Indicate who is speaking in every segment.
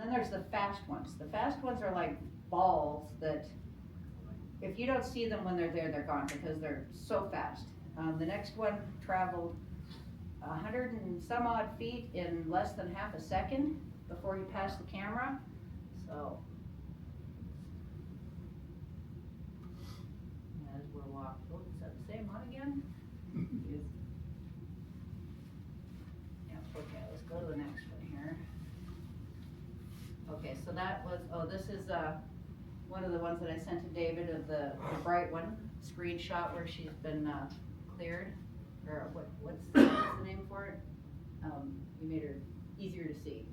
Speaker 1: then there's the fast ones. The fast ones are like balls that, if you don't see them when they're there, they're gone because they're so fast. The next one traveled 100 and some odd feet in less than half a second before you pass the camera. So, as we're walking, oh, is that the same one again? Yeah, okay, let's go to the next one here. Okay, so that was, oh, this is one of the ones that I sent to David of the bright one, screenshot where she's been cleared, or what's the name for it? You made her easier to see.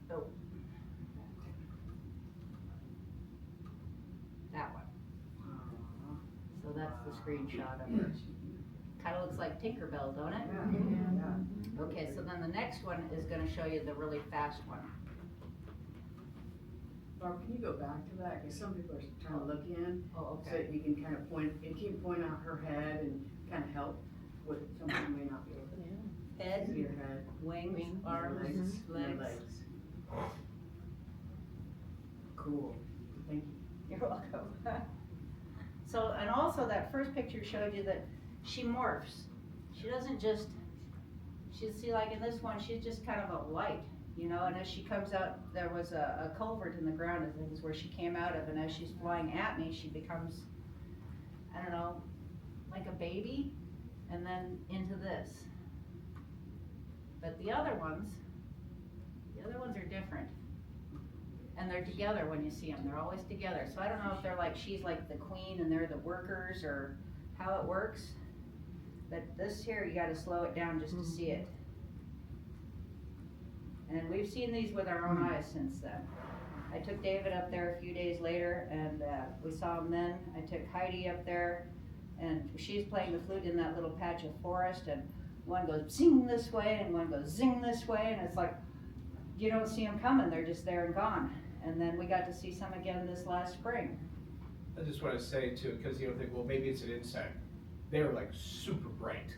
Speaker 1: Oh. That one. So that's the screenshot of her. Kinda looks like Tinkerbell, don't it?
Speaker 2: Yeah.
Speaker 1: Okay, so then the next one is gonna show you the really fast one.
Speaker 2: Barb, can you go back to that? Because some people are trying to look in.
Speaker 1: Oh,
Speaker 2: So
Speaker 1: okay.
Speaker 2: that you can kind of point, and keep point out her head and kind of help with someone who may not be able to
Speaker 1: Head,
Speaker 2: see her head.
Speaker 1: wings, arms,
Speaker 2: and
Speaker 1: legs.
Speaker 2: Cool, thank you.
Speaker 1: You're welcome. So, and also that first picture showed you that she morphs. She doesn't just, see like in this one, she's just kind of a light, you know, and as she comes out, there was a culvert in the ground, I think is where she came out of, and as she's flying at me, she becomes, I don't know, like a baby, and then into this. But the other ones are different. And they're together when you see them, they're always together. So I don't know if they're like, she's like the queen and they're the workers, or how it works. But this here, you gotta slow it down just to see it. And we've seen these with our own eyes since then. I took David up there a few days later, and we saw him then. I took Heidi up there, and she's playing the flute in that little patch of forest, and one goes zing this way, and one goes zing this way, and it's like, you don't see them coming, they're just there and gone. And then we got to see some again this last spring.
Speaker 3: I just want to say too, because you don't think, well, maybe it's an insect. They're like super bright,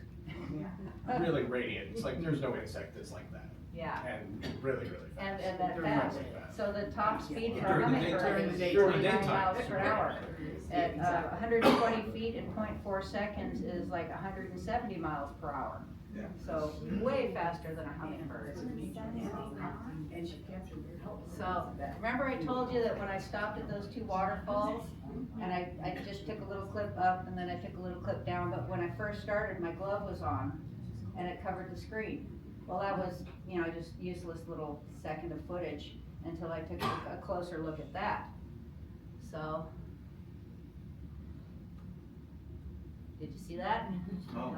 Speaker 3: really radiant. It's like there's no insect that's like that.
Speaker 1: Yeah.
Speaker 3: And really, really fast.
Speaker 1: And that fast. So the top speed for a
Speaker 3: During the
Speaker 1: hummingbird is
Speaker 3: daytime. During the
Speaker 1: 29
Speaker 3: daytime.
Speaker 1: miles per hour. At 120 feet in 0.4 seconds is like 170 miles per hour.
Speaker 3: Yeah.
Speaker 1: So way faster than a hummingbird.
Speaker 2: And she captured your help.
Speaker 1: So remember I told you that when I stopped at those two waterfalls, and I just took a little clip up and then I took a little clip down, but when I first started, my glove was on and it covered the screen. Well, that was, you know, just useless little second of footage until I took a closer look at that. So, did you see that?
Speaker 4: Oh,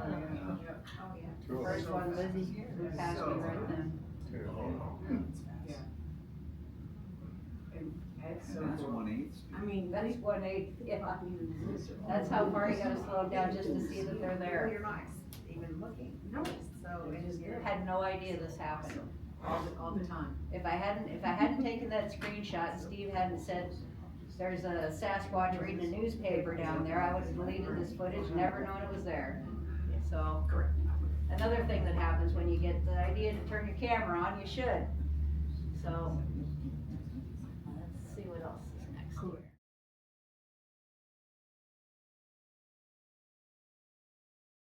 Speaker 2: Yeah.
Speaker 1: First one, Lizzie, who passed me right then.
Speaker 2: Yeah. And that's so
Speaker 4: That's
Speaker 2: cool.
Speaker 4: 1/8.
Speaker 2: I mean,
Speaker 1: That's 1/8, yeah. That's how far you gotta slow down just to see that they're there.
Speaker 5: You're not even looking. No. So it is good.
Speaker 1: Had no idea this happened.
Speaker 2: all the time.
Speaker 1: If I hadn't taken that screenshot and Steve hadn't said, there's a Sasquatch reading a newspaper down there, I would have deleted this footage, never known it was there. So, another thing that happens when you get the idea to turn your camera on, you should. So,